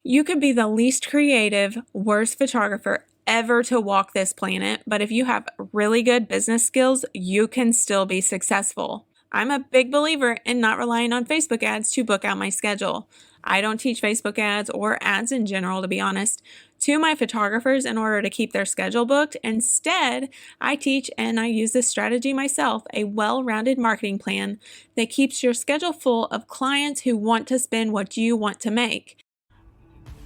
You could be the least creative, worst photographer ever to walk this planet, but if you have really good business skills, you can still be successful. I'm a big believer in not relying on Facebook ads to book out my schedule. I don't teach Facebook ads or ads in general, to be honest, to my photographers in order to keep their schedule booked. Instead, I teach and I use this strategy myself, a well-rounded marketing plan that keeps your schedule full of clients who want to spend what you want to make.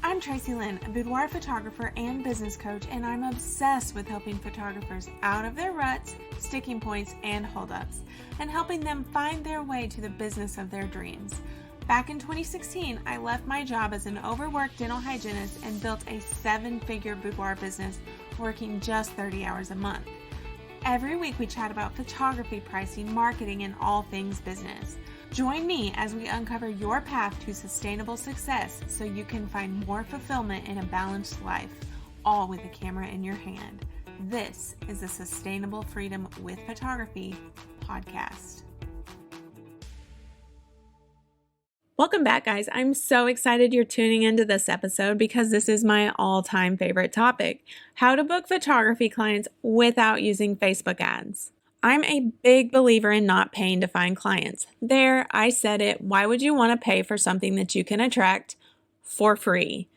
I'm Tracy Lynn, a boudoir photographer and business coach, and I'm obsessed with helping photographers out of their ruts, sticking points, and holdups, and helping them find their way to the business of their dreams. Back in 2016, I left my job as an overworked dental hygienist and built a 7-figure boudoir business working just 30 hours a month. Every week we chat about photography, pricing, marketing, and all things business. Join me as we uncover your path to sustainable success so you can find more fulfillment in a balanced life, all with a camera in your hand. This is the Sustainable Freedom with Photography podcast. Welcome back, guys. I'm so excited you're tuning into this episode because this is my all-time favorite topic, how to book photography clients without using Facebook ads. I'm a big believer in not paying to find clients. There, I said it. Why would you want to pay for something that you can attract for free?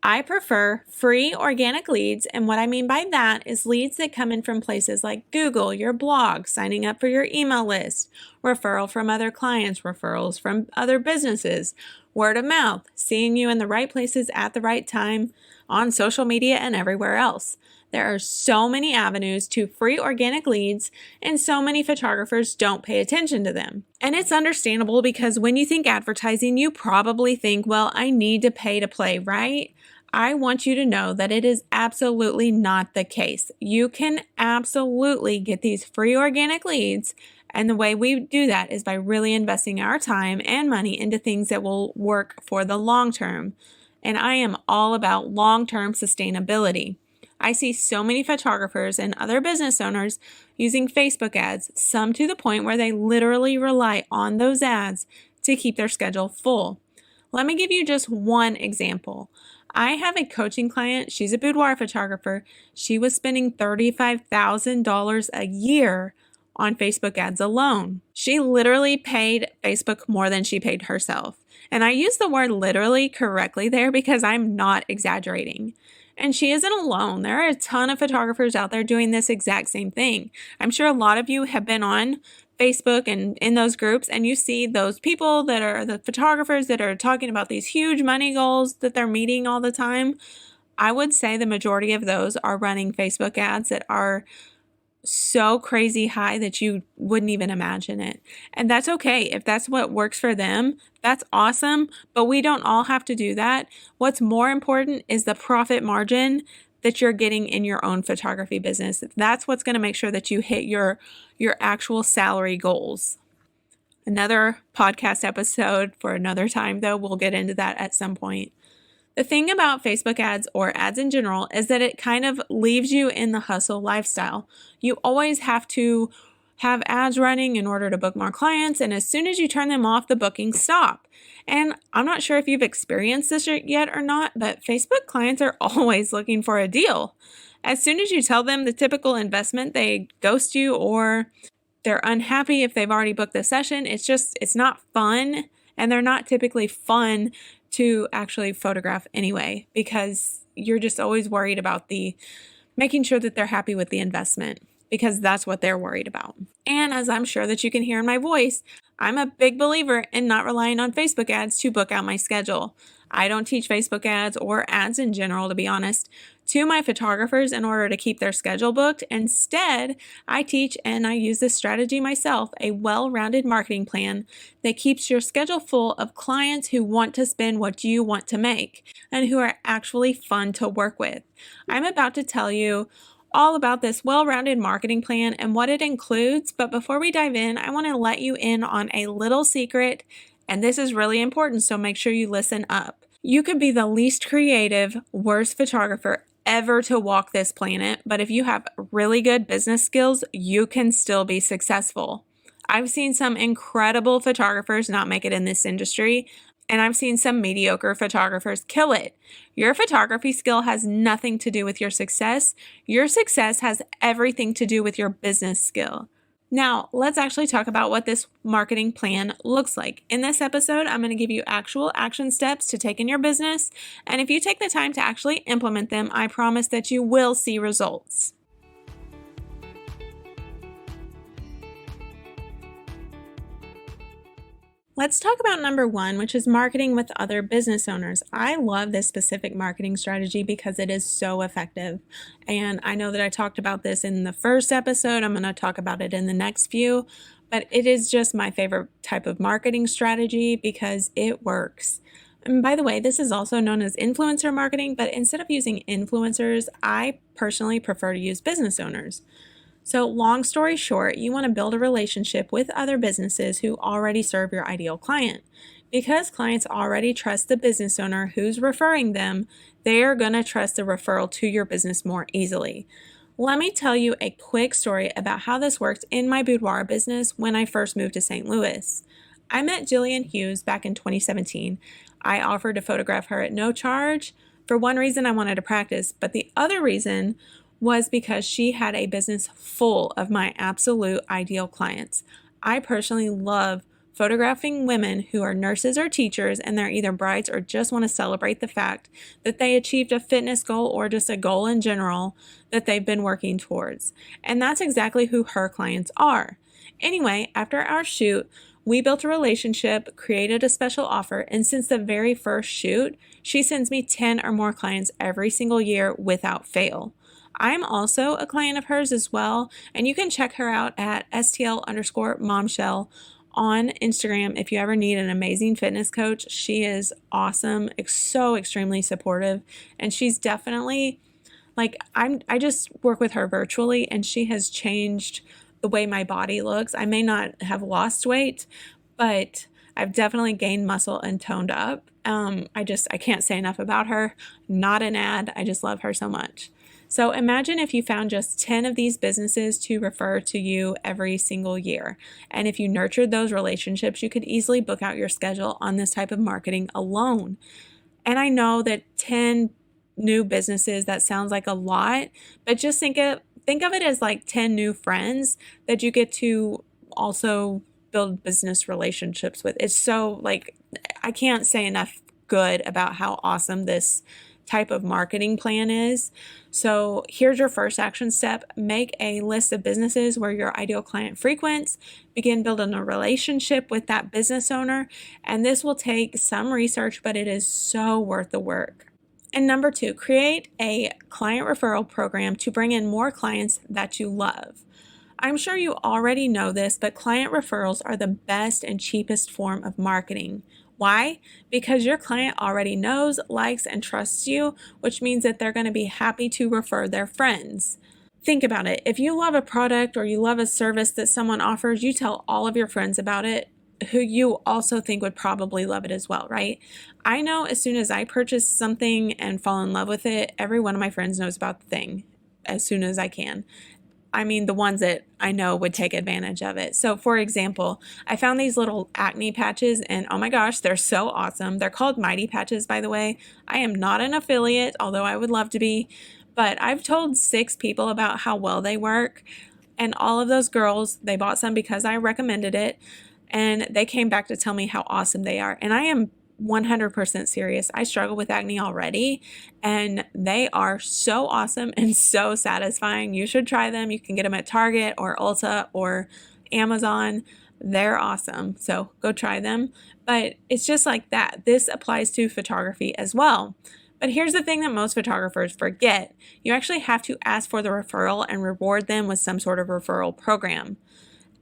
I prefer free organic leads, and what I mean by that is leads that come in from places like Google, your blog, signing up for your email list, referral from other clients, referrals from other businesses, word of mouth, seeing you in the right places at the right time on social media and everywhere else. There are so many avenues to free organic leads, and so many photographers don't pay attention to them. And it's understandable because when you think advertising, you probably think, well, I need to pay to play, right? I want you to know that it is absolutely not the case. You can absolutely get these free organic leads, and the way we do that is by really investing our time and money into things that will work for the long term. And I am all about long-term sustainability. I see so many photographers and other business owners using Facebook ads, some to the point where they literally rely on those ads to keep their schedule full. Let me give you just one example. I have a coaching client. She's a boudoir photographer. She was spending $35,000 a year on Facebook ads alone. She literally paid Facebook more than she paid herself. And I use the word literally correctly there because I'm not exaggerating. And she isn't alone. There are a ton of photographers out there doing this exact same thing. I'm sure a lot of you have been on Facebook and in those groups, and you see those people that are the photographers that are talking about these huge money goals that they're meeting all the time. I would say the majority of those are running Facebook ads that are so crazy high that you wouldn't even imagine it. And that's okay. If that's what works for them, that's awesome. But we don't all have to do that. What's more important is the profit margin that you're getting in your own photography business. That's what's going to make sure that you hit your actual salary goals. Another podcast episode for another time, though. We'll get into that at some point. The thing about Facebook ads or ads in general is that it kind of leaves you in the hustle lifestyle. You always have to have ads running in order to book more clients, and as soon as you turn them off, the bookings stop. And I'm not sure if you've experienced this yet or not, but Facebook clients are always looking for a deal. As soon as you tell them the typical investment, they ghost you or they're unhappy if they've already booked the session. It's not fun, and they're not typically fun to actually photograph anyway, because you're just always worried about making sure that they're happy with the investment, because that's what they're worried about. And as I'm sure that you can hear in my voice, I'm a big believer in not relying on Facebook ads to book out my schedule. I don't teach Facebook ads or ads in general, to be honest, to my photographers in order to keep their schedule booked. Instead, I teach and I use this strategy myself, a well-rounded marketing plan that keeps your schedule full of clients who want to spend what you want to make and who are actually fun to work with. I'm about to tell you all about this well-rounded marketing plan and what it includes, but before we dive in, I want to let you in on a little secret, and this is really important, so make sure you listen up. You could be the least creative, worst photographer ever to walk this planet, but if you have really good business skills, you can still be successful. I've seen some incredible photographers not make it in this industry. And I've seen some mediocre photographers kill it. Your photography skill has nothing to do with your success. Your success has everything to do with your business skill. Now, let's actually talk about what this marketing plan looks like. In this episode, I'm going to give you actual action steps to take in your business. And if you take the time to actually implement them, I promise that you will see results. Let's talk about number one, which is marketing with other business owners. I love this specific marketing strategy because it is so effective. And I know that I talked about this in the first episode. I'm going to talk about it in the next few, but it is just my favorite type of marketing strategy because it works. And by the way, this is also known as influencer marketing, but instead of using influencers, I personally prefer to use business owners. So long story short, you want to build a relationship with other businesses who already serve your ideal client. Because clients already trust the business owner who's referring them, they are going to trust the referral to your business more easily. Let me tell you a quick story about how this worked in my boudoir business when I first moved to St. Louis. I met Jillian Hughes back in 2017. I offered to photograph her at no charge. For one reason, I wanted to practice, but the other reason was because she had a business full of my absolute ideal clients. I personally love photographing women who are nurses or teachers and they're either brides or just want to celebrate the fact that they achieved a fitness goal or just a goal in general that they've been working towards. And that's exactly who her clients are. Anyway, after our shoot, we built a relationship, created a special offer, and since the very first shoot, she sends me 10 or more clients every single year without fail. I'm also a client of hers as well, and you can check her out at STL_momshell on Instagram if you ever need an amazing fitness coach. She is awesome, so extremely supportive, and she's definitely I just work with her virtually, and she has changed the way my body looks. I may not have lost weight, but I've definitely gained muscle and toned up. I can't say enough about her. Not an ad. I just love her so much. So imagine if you found just 10 of these businesses to refer to you every single year. And if you nurtured those relationships, you could easily book out your schedule on this type of marketing alone. And I know that 10 new businesses, that sounds like a lot, but just think of it as like 10 new friends that you get to also build business relationships with. It's so I can't say enough good about how awesome this type of marketing plan is. So here's your first action step. Make a list of businesses where your ideal client frequents. Begin building a relationship with that business owner. And this will take some research, but it is so worth the work. And number two, create a client referral program to bring in more clients that you love. I'm sure you already know this, but client referrals are the best and cheapest form of marketing. Why? Because your client already knows, likes, and trusts you, which means that they're going to be happy to refer their friends. Think about it. If you love a product or you love a service that someone offers, you tell all of your friends about it who you also think would probably love it as well, right? I know as soon as I purchase something and fall in love with it, every one of my friends knows about the thing as soon as I can. I mean, the ones that I know would take advantage of it. So for example, I found these little acne patches and oh my gosh, they're so awesome. They're called Mighty Patches, by the way. I am not an affiliate, although I would love to be, but I've told 6 people about how well they work. And all of those girls, they bought some because I recommended it. And they came back to tell me how awesome they are. And I am 100% serious. I struggle with acne already, and they are so awesome and so satisfying. You should try them. You can get them at Target or Ulta or Amazon. They're awesome. So go try them. But it's just like that. This applies to photography as well. But here's the thing that most photographers forget. You actually have to ask for the referral and reward them with some sort of referral program.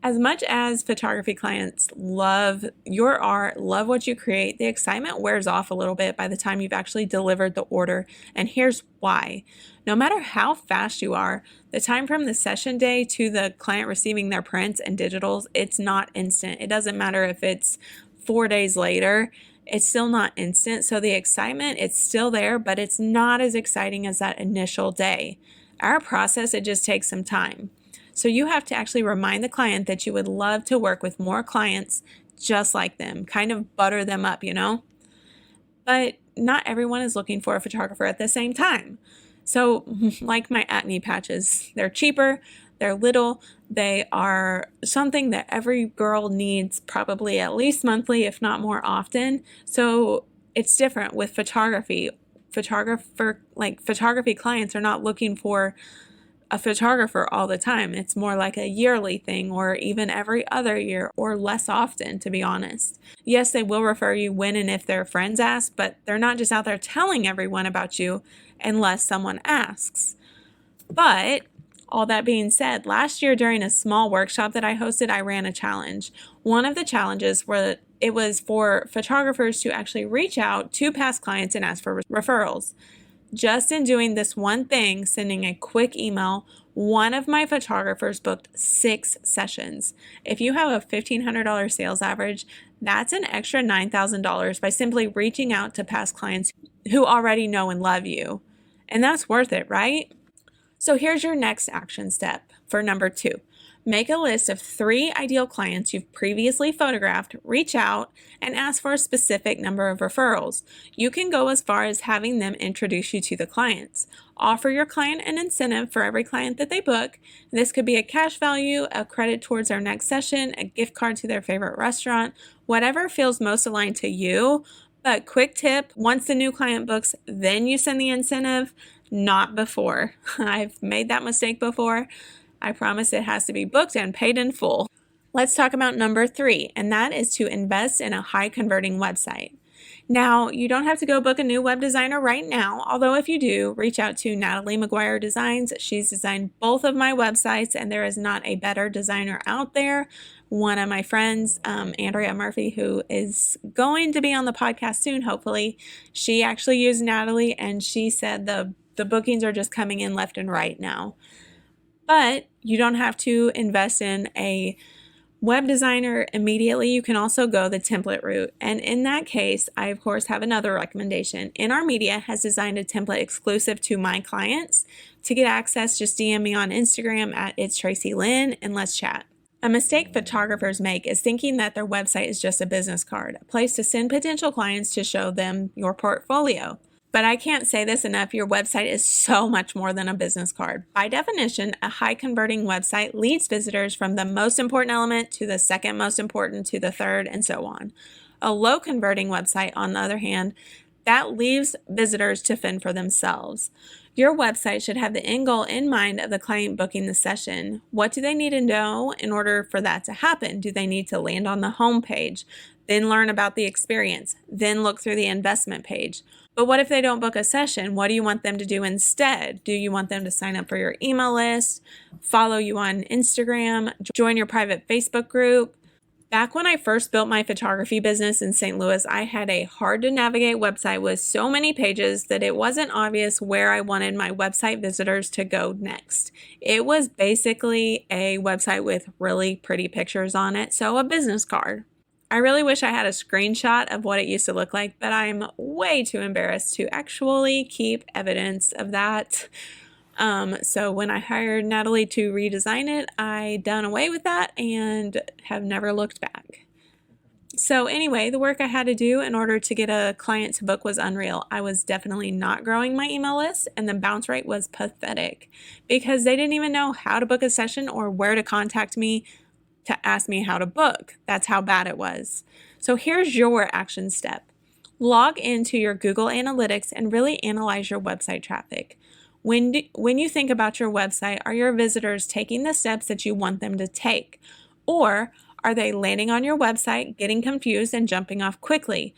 As much as photography clients love your art, love what you create, the excitement wears off a little bit by the time you've actually delivered the order. And here's why. No matter how fast you are, the time from the session day to the client receiving their prints and digitals, it's not instant. It doesn't matter if it's 4 days later, it's still not instant. So the excitement, it's still there, but it's not as exciting as that initial day. Our process, it just takes some time. So you have to actually remind the client that you would love to work with more clients just like them, kind of butter them up, you know? but not everyone is looking for a photographer at the same time. So, like my acne patches, they're cheaper, they're little, they are something that every girl needs probably at least monthly, if not more often. So, it's different with photography. Photography clients are not looking for a photographer all the time. It's more like a yearly thing, or even every other year, or less often, to be honest. Yes, they will refer you when and if their friends ask, but they're not just out there telling everyone about you unless someone asks. But all that being said, last year during a small workshop that I hosted, I ran a challenge. One of the challenges it was for photographers to actually reach out to past clients and ask for referrals. Just in doing this one thing, sending a quick email, one of my photographers booked 6 sessions. If you have a $1,500 sales average, that's an extra $9,000 by simply reaching out to past clients who already know and love you. And that's worth it, right? So here's your next action step for number 2. Make a list of 3 ideal clients you've previously photographed, reach out, and ask for a specific number of referrals. You can go as far as having them introduce you to the clients. Offer your client an incentive for every client that they book. This could be a cash value, a credit towards their next session, a gift card to their favorite restaurant, whatever feels most aligned to you. But quick tip, once the new client books, then you send the incentive, not before. I've made that mistake before. I promise it has to be booked and paid in full. Let's talk about number 3, and that is to invest in a high converting website. Now, you don't have to go book a new web designer right now, although if you do, reach out to Natalie McGuire Designs. She's designed both of my websites, and there is not a better designer out there. One of my friends, Andrea Murphy, who is going to be on the podcast soon, hopefully, she actually used Natalie, and she said the bookings are just coming in left and right now. But you don't have to invest in a web designer immediately. You can also go the template route. And in that case, I of course have another recommendation. In Our Media has designed a template exclusive to my clients. To get access, just DM me on Instagram at It's Tracy Lynn and let's chat. A mistake photographers make is thinking that their website is just a business card, a place to send potential clients to show them your portfolio. But I can't say this enough, your website is so much more than a business card. By definition, a high converting website leads visitors from the most important element to the second most important to the third, and so on. A low converting website, on the other hand, that leaves visitors to fend for themselves. Your website should have the end goal in mind of the client booking the session. What do they need to know in order for that to happen? Do they need to land on the home page, then learn about the experience, then look through the investment page? But what if they don't book a session? What do you want them to do instead? Do you want them to sign up for your email list, follow you on Instagram, join your private Facebook group? Back when I first built my photography business in St. Louis, I had a hard to navigate website with so many pages that it wasn't obvious where I wanted my website visitors to go next. It was basically a website with really pretty pictures on it, so a business card. I really wish I had a screenshot of what it used to look like, but I'm way too embarrassed to actually keep evidence of that. So when I hired Natalie to redesign it, I done away with that and have never looked back. So anyway, the work I had to do in order to get a client to book was unreal. I was definitely not growing my email list, and the bounce rate was pathetic because they didn't even know how to book a session or where to contact me to ask me how to book. That's how bad it was. So here's your action step. Log into your Google Analytics and really analyze your website traffic. When you think about your website, are your visitors taking the steps that you want them to take? Or are they landing on your website, getting confused, and jumping off quickly?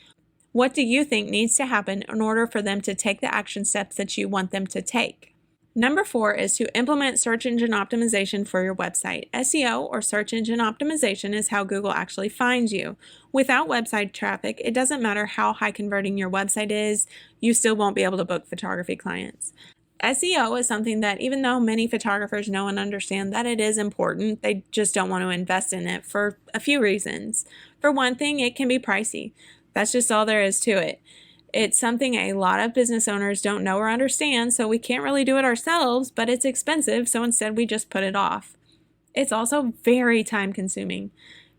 What do you think needs to happen in order for them to take the action steps that you want them to take? Number 4 is to implement search engine optimization for your website. SEO, or search engine optimization, is how Google actually finds you. Without website traffic, it doesn't matter how high converting your website is, you still won't be able to book photography clients. SEO is something that, even though many photographers know and understand that it is important, they just don't want to invest in it for a few reasons. For one thing, it can be pricey. That's just all there is to it. It's something a lot of business owners don't know or understand, so we can't really do it ourselves, but it's expensive, so instead we just put it off. It's also very time consuming.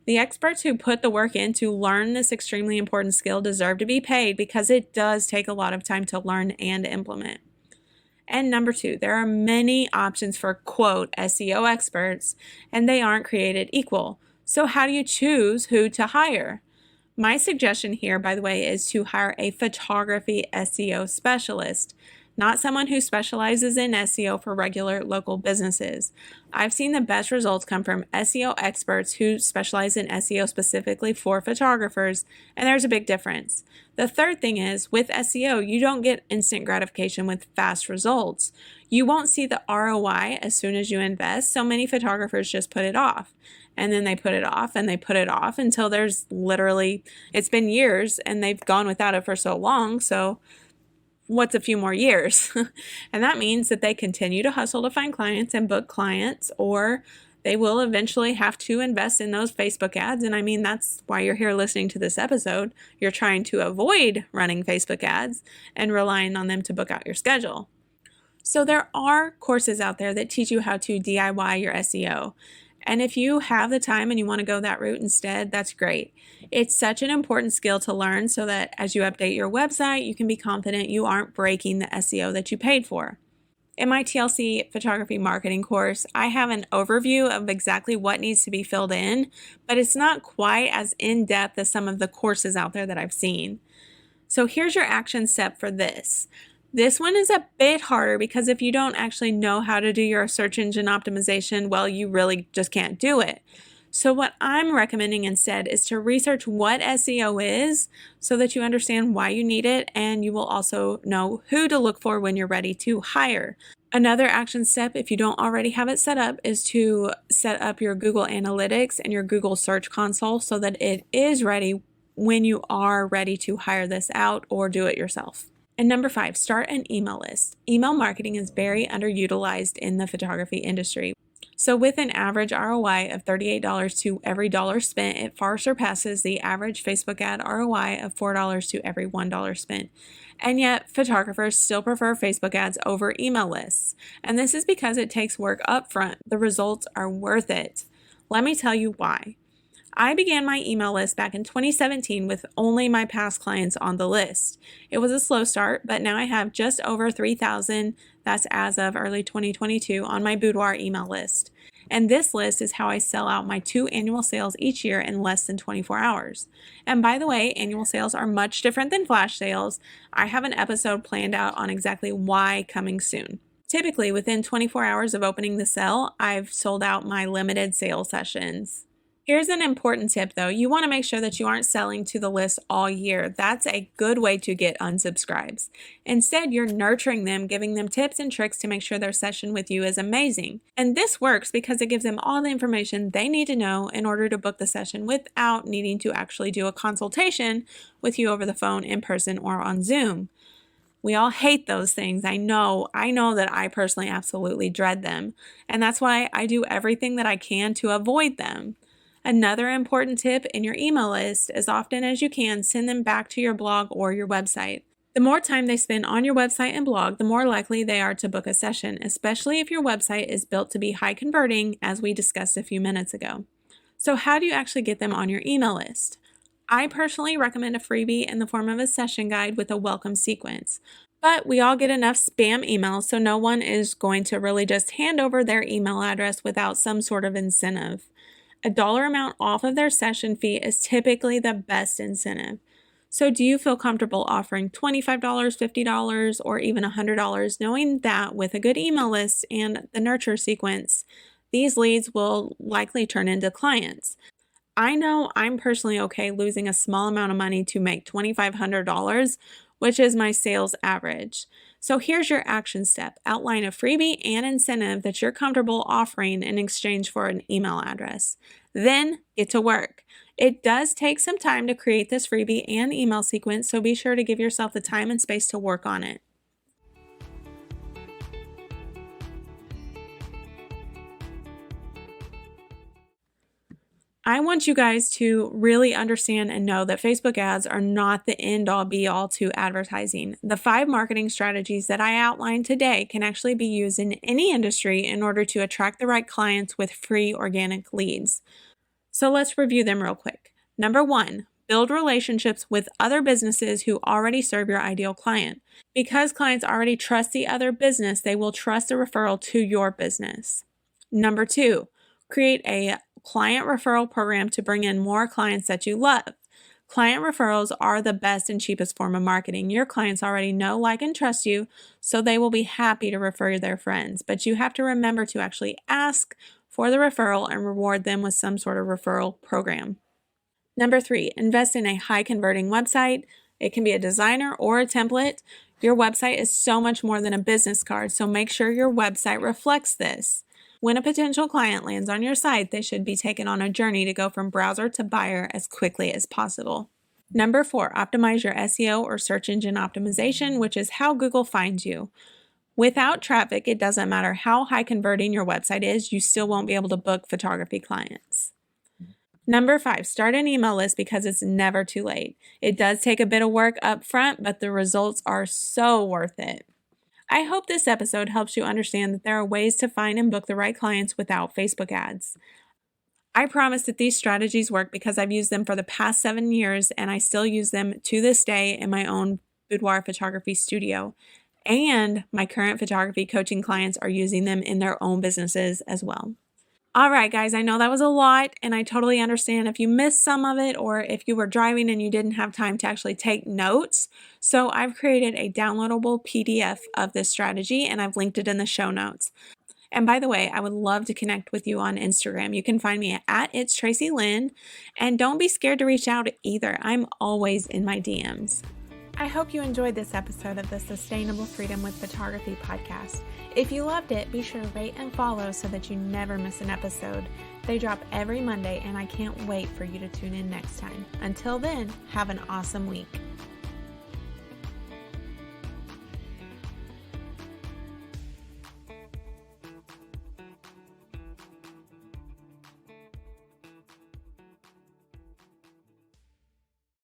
The experts who put the work in to learn this extremely important skill deserve to be paid because it does take a lot of time to learn and implement. And number 2, there are many options for quote SEO experts, and they aren't created equal. So how do you choose who to hire? My suggestion here, by the way, is to hire a photography SEO specialist, not someone who specializes in SEO for regular local businesses. I've seen the best results come from SEO experts who specialize in SEO specifically for photographers, and there's a big difference. The third thing is, with SEO, you don't get instant gratification with fast results. You won't see the ROI as soon as you invest, so many photographers just put it off. And then they put it off and they put it off until it's been years and they've gone without it for so long. So what's a few more years? And that means that they continue to hustle to find clients and book clients, or they will eventually have to invest in those Facebook ads. And I mean, that's why you're here listening to this episode. You're trying to avoid running Facebook ads and relying on them to book out your schedule. So there are courses out there that teach you how to DIY your SEO. And if you have the time and you want to go that route instead, that's great. It's such an important skill to learn so that as you update your website, you can be confident you aren't breaking the SEO that you paid for. In my TLC photography marketing course, I have an overview of exactly what needs to be filled in, but it's not quite as in-depth as some of the courses out there that I've seen. So here's your action step for this. This one is a bit harder because if you don't actually know how to do your search engine optimization, well, you really just can't do it. So what I'm recommending instead is to research what SEO is so that you understand why you need it, and you will also know who to look for when you're ready to hire. Another action step, if you don't already have it set up, is to set up your Google Analytics and your Google Search Console so that it is ready when you are ready to hire this out or do it yourself. And number 5, start an email list. Email marketing is very underutilized in the photography industry. So with an average ROI of $38 to every dollar spent, it far surpasses the average Facebook ad ROI of $4 to every $1 spent. And yet photographers still prefer Facebook ads over email lists. And this is because it takes work up front. The results are worth it. Let me tell you why. I began my email list back in 2017 with only my past clients on the list. It was a slow start, but now I have just over 3,000, that's as of early 2022, on my Boudoir email list. And this list is how I sell out my 2 annual sales each year in less than 24 hours. And by the way, annual sales are much different than flash sales. I have an episode planned out on exactly why coming soon. Typically, within 24 hours of opening the sale, I've sold out my limited sale sessions. Here's an important tip though. You want to make sure that you aren't selling to the list all year. That's a good way to get unsubscribes. Instead, you're nurturing them, giving them tips and tricks to make sure their session with you is amazing. And this works because it gives them all the information they need to know in order to book the session without needing to actually do a consultation with you over the phone, in person, or on Zoom. We all hate those things. I know that I personally absolutely dread them. And that's why I do everything that I can to avoid them. Another important tip in your email list, as often as you can, send them back to your blog or your website. The more time they spend on your website and blog, the more likely they are to book a session, especially if your website is built to be high converting, as we discussed a few minutes ago. So how do you actually get them on your email list? I personally recommend a freebie in the form of a session guide with a welcome sequence. But we all get enough spam emails, so no one is going to really just hand over their email address without some sort of incentive. A dollar amount off of their session fee is typically the best incentive. So do you feel comfortable offering $25, $50, or even $100, knowing that with a good email list and the nurture sequence, these leads will likely turn into clients? I know I'm personally okay losing a small amount of money to make $2,500, which is my sales average. So here's your action step. Outline a freebie and incentive that you're comfortable offering in exchange for an email address. Then get to work. It does take some time to create this freebie and email sequence, so be sure to give yourself the time and space to work on it. I want you guys to really understand and know that Facebook ads are not the end-all be-all to advertising. The 5 marketing strategies that I outlined today can actually be used in any industry in order to attract the right clients with free organic leads. So let's review them real quick. Number 1, build relationships with other businesses who already serve your ideal client. Because clients already trust the other business, they will trust a referral to your business. Number 2, create a client referral program to bring in more clients that you love. Client referrals are the best and cheapest form of marketing. Your clients already know, like, and trust you, so they will be happy to refer their friends. But you have to remember to actually ask for the referral and reward them with some sort of referral program. Number 3, invest in a high converting website. It can be a designer or a template. Your website is so much more than a business card, so make sure your website reflects this. When a potential client lands on your site, they should be taken on a journey to go from browser to buyer as quickly as possible. Number 4, optimize your SEO or search engine optimization, which is how Google finds you. Without traffic, it doesn't matter how high converting your website is, you still won't be able to book photography clients. Number 5, start an email list because it's never too late. It does take a bit of work up front, but the results are so worth it. I hope this episode helps you understand that there are ways to find and book the right clients without Facebook ads. I promise that these strategies work because I've used them for the past 7 years and I still use them to this day in my own boudoir photography studio. And my current photography coaching clients are using them in their own businesses as well. All right, guys, I know that was a lot, and I totally understand if you missed some of it or if you were driving and you didn't have time to actually take notes. So I've created a downloadable PDF of this strategy, and I've linked it in the show notes. And by the way, I would love to connect with you on Instagram. You can find me at It's Tracy Lynn, and don't be scared to reach out either. I'm always in my DMs. I hope you enjoyed this episode of the Sustainable Freedom with Photography podcast. If you loved it, be sure to rate and follow so that you never miss an episode. They drop every Monday, and I can't wait for you to tune in next time. Until then, have an awesome week.